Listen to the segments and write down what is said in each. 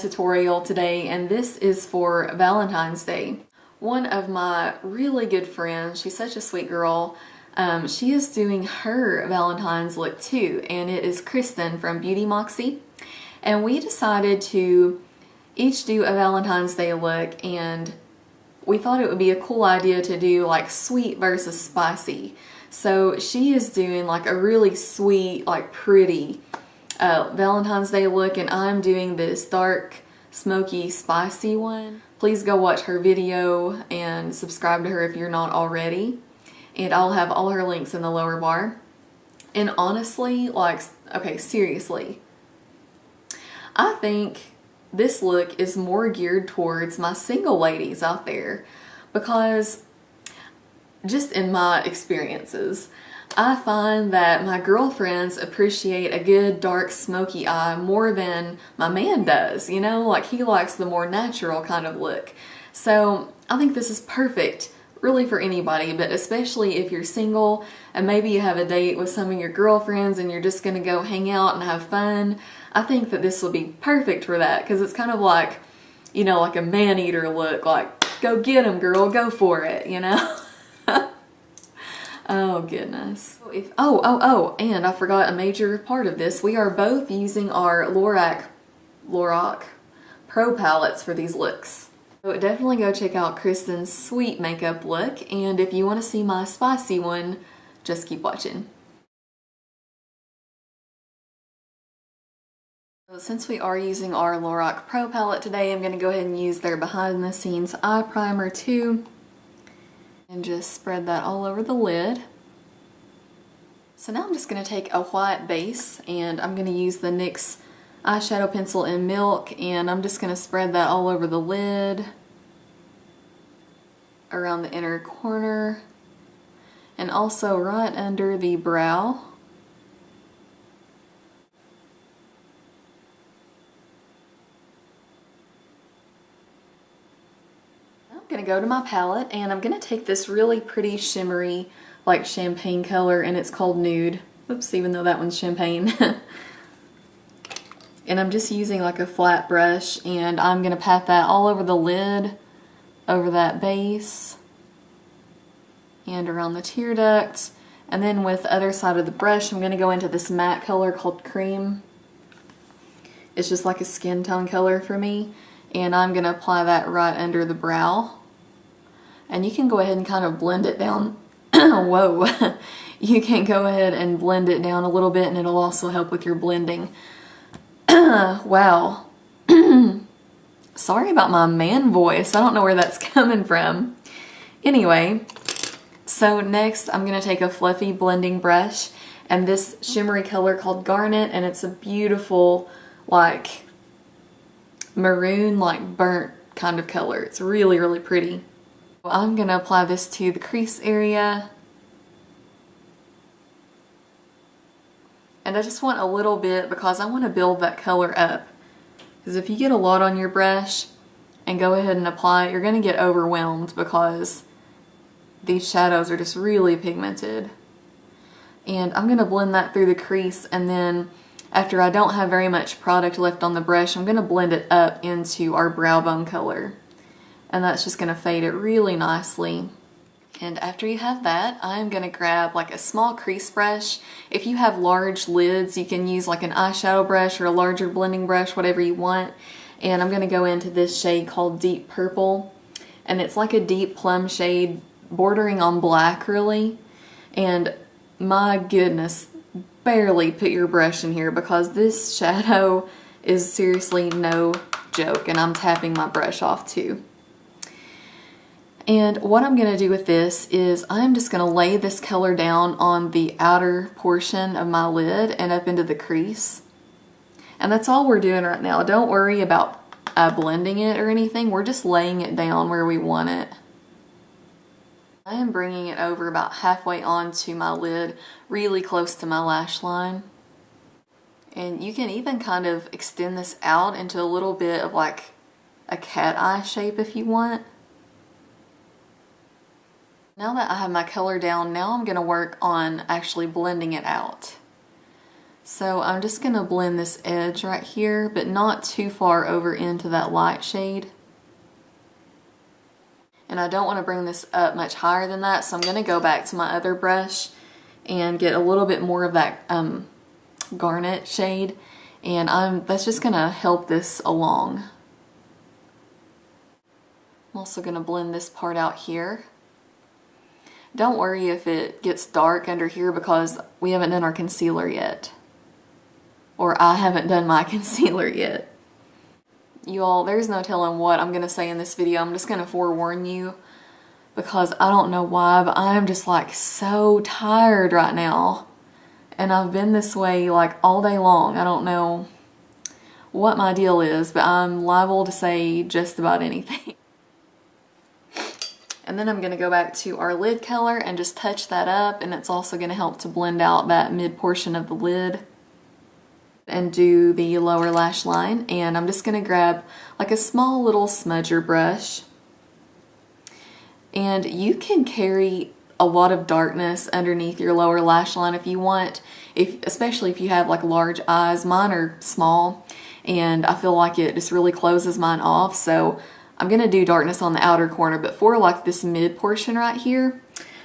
tutorial today, and this is for Valentine's Day. One of my really good friends, she's such a sweet girl, she is doing her Valentine's look too, and it is Kristen from Beauty Moxie. And we decided to each do a Valentine's Day look, and we thought it would be a cool idea to do like sweet versus spicy. So she is doing like a really sweet, like pretty Valentine's Day look, and I'm doing this dark, smoky, spicy one. Please go watch her video and subscribe to her if you're not already. And I'll have all her links in the lower bar. And honestly, like, okay, seriously, I think this look is more geared towards my single ladies out there, because just in my experiences, I find that my girlfriends appreciate a good dark smoky eye more than my man does, you know, like he likes the more natural kind of look. So I think this is perfect really for anybody, but especially if you're single and maybe you have a date with some of your girlfriends and you're just gonna go hang out and have fun. I think that this will be perfect for that, because it's kind of like, you know, like a man-eater look, like go get him girl, go for it, you know. Oh goodness. And I forgot a major part of this. We are both using our Lorac Pro palettes for these looks. So definitely go check out Kristen's sweet makeup look, and if you want to see my spicy one, just keep watching. So since we are using our Lorac Pro palette today, I'm going to go ahead and use their Behind the Scenes eye primer too. And just spread that all over the lid. So now I'm just going to take a white base, and I'm going to use the NYX eyeshadow pencil in Milk, and I'm just going to spread that all over the lid, around the inner corner, and also right under the brow. Gonna go to my palette, and I'm gonna take this really pretty shimmery like champagne color, and it's called Nude. Oops, even though that one's champagne. And I'm just using like a flat brush, and I'm gonna pat that all over the lid, over that base, and around the tear duct. And then with the other side of the brush, I'm gonna go into this matte color called Cream. It's just like a skin tone color for me, and I'm gonna apply that right under the brow. And you can go ahead and kind of blend it down. Whoa. You can go ahead and blend it down a little bit, and it'll also help with your blending. Wow. Sorry about my man voice. I don't know where that's coming from. Anyway, so next I'm going to take a fluffy blending brush and this shimmery color called Garnet, and it's a beautiful like maroon, like burnt kind of color. It's really, really pretty. I'm going to apply this to the crease area. And I just want a little bit because I want to build that color up. Because if you get a lot on your brush and go ahead and apply it, you're going to get overwhelmed because these shadows are just really pigmented. And I'm going to blend that through the crease, and then after I don't have very much product left on the brush, I'm going to blend it up into our brow bone color. And that's just going to fade it really nicely. And after you have that, I'm going to grab like a small crease brush. If you have large lids, you can use like an eyeshadow brush or a larger blending brush, whatever you want. And I'm going to go into this shade called Deep Purple. And it's like a deep plum shade bordering on black really. And my goodness, barely put your brush in here because this shadow is seriously no joke. And I'm tapping my brush off too. And what I'm going to do with this is I'm just going to lay this color down on the outer portion of my lid and up into the crease. And that's all we're doing right now. Don't worry about blending it or anything. We're just laying it down where we want it. I am bringing it over about halfway onto my lid, really close to my lash line. And you can even kind of extend this out into a little bit of like a cat eye shape if you want. Now that I have my color down, now I'm going to work on actually blending it out. So I'm just going to blend this edge right here, but not too far over into that light shade. And I don't want to bring this up much higher than that, so I'm going to go back to my other brush and get a little bit more of that Garnet shade, and that's just going to help this along. I'm also going to blend this part out here. Don't worry if it gets dark under here because we haven't done our concealer yet. Or I haven't done my concealer yet. You all, there's no telling what I'm going to say in this video. I'm just going to forewarn you because I don't know why, but I'm just like so tired right now. And I've been this way like all day long. I don't know what my deal is, but I'm liable to say just about anything. And then I'm going to go back to our lid color and just touch that up, and it's also going to help to blend out that mid portion of the lid. And do the lower lash line, and I'm just going to grab like a small little smudger brush, and you can carry a lot of darkness underneath your lower lash line if you want, especially if you have like large eyes. Mine are small and I feel like it just really closes mine off, so I'm going to do darkness on the outer corner, but for like this mid portion right here,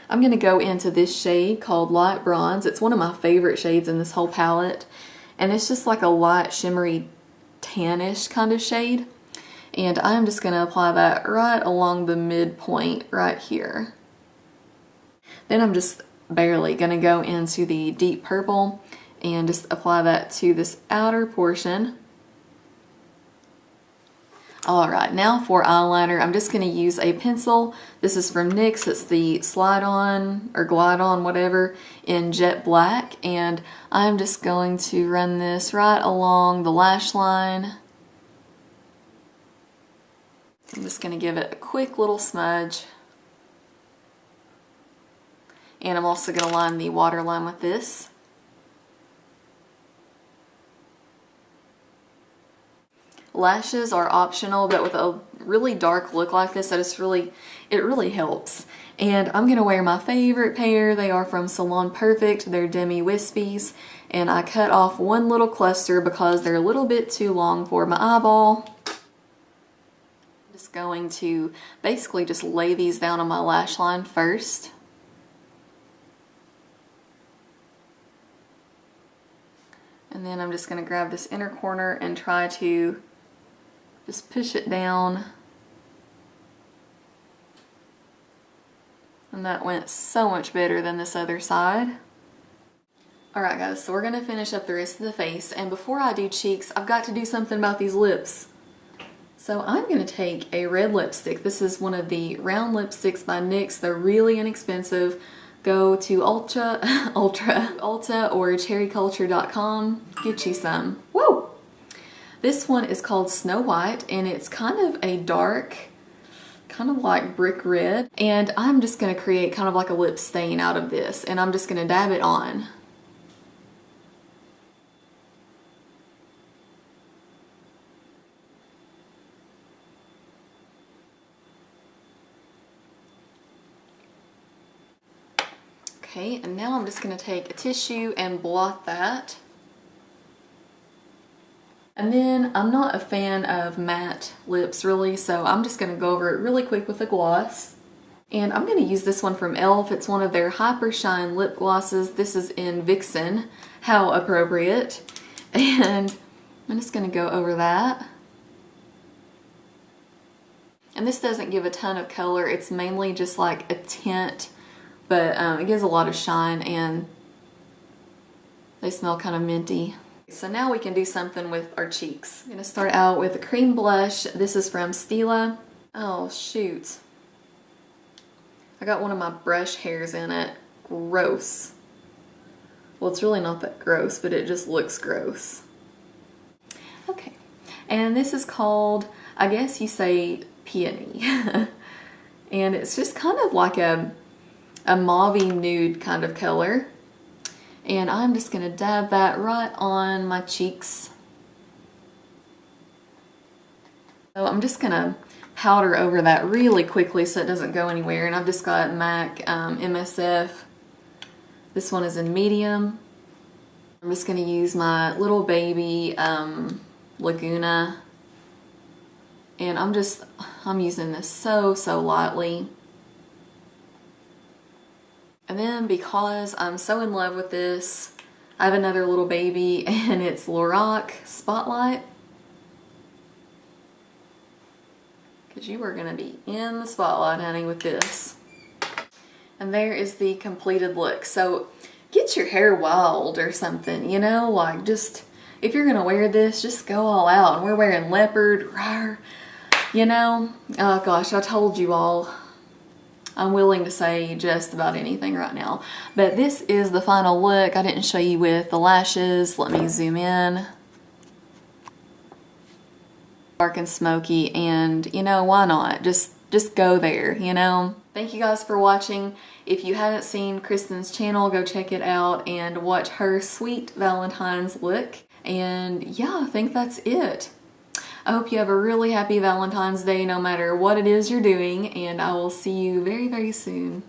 I'm going to go into this shade called Light Bronze. It's one of my favorite shades in this whole palette. And it's just like a light shimmery tannish kind of shade. And I'm just going to apply that right along the midpoint right here. Then I'm just barely going to go into the deep purple and just apply that to this outer portion. Alright, now for eyeliner, I'm just going to use a pencil. This is from NYX. It's the Slide On or Glide On, whatever, in Jet Black. And I'm just going to run this right along the lash line. I'm just going to give it a quick little smudge. And I'm also going to line the waterline with this. Lashes are optional, but with a really dark look like this, it really helps. And I'm going to wear my favorite pair. They are from Salon Perfect. They're Demi Wispies. And I cut off one little cluster because they're a little bit too long for my eyeball. I'm just going to basically just lay these down on my lash line first. And then I'm just going to grab this inner corner and try to just push it down. And that went so much better than this other side. Alright guys, so we're going to finish up the rest of the face. And before I do cheeks, I've got to do something about these lips. So I'm going to take a red lipstick. This is one of the round lipsticks by NYX. They're really inexpensive. Go to Ulta or cherryculture.com. Get you some. Woo! This one is called Snow White, and it's kind of a dark, kind of like brick red. And I'm just going to create kind of like a lip stain out of this, and I'm just going to dab it on. Okay, and now I'm just going to take a tissue and blot that. And then I'm not a fan of matte lips really, so I'm just going to go over it really quick with a gloss. And I'm going to use this one from e.l.f. It's one of their Hypershine lip glosses. This is in Vixen. How appropriate. And I'm just going to go over that. And this doesn't give a ton of color. It's mainly just like a tint, but it gives a lot of shine and they smell kind of minty. So now we can do something with our cheeks. I'm going to start out with a cream blush. This is from Stila. Oh shoot. I got one of my brush hairs in it. Gross. Well, it's really not that gross, but it just looks gross. Okay. And this is called, I guess you say, Peony. And it's just kind of like a mauve-y nude kind of color. And I'm just going to dab that right on my cheeks. So I'm just going to powder over that really quickly so it doesn't go anywhere. And I've just got MAC MSF. This one is in medium. I'm just going to use my little baby Laguna, and I'm using this so lightly. And then because I'm so in love with this, I have another little baby, and it's Lorac Spotlight. Because you are going to be in the spotlight, honey, with this. And there is the completed look. So get your hair wild or something, you know, like just, if you're going to wear this, just go all out. And we're wearing leopard, rawr, you know. Oh gosh, I told you all. I'm willing to say just about anything right now. But this is the final look. I didn't show you with the lashes. Let me zoom in. Dark and smoky, and you know, why not? Just go there, you know. Thank you guys for watching. If you haven't seen Kristen's channel, go check it out and watch her sweet Valentine's look. And yeah, I think that's it. I hope you have a really happy Valentine's Day no matter what it is you're doing, and I will see you very soon.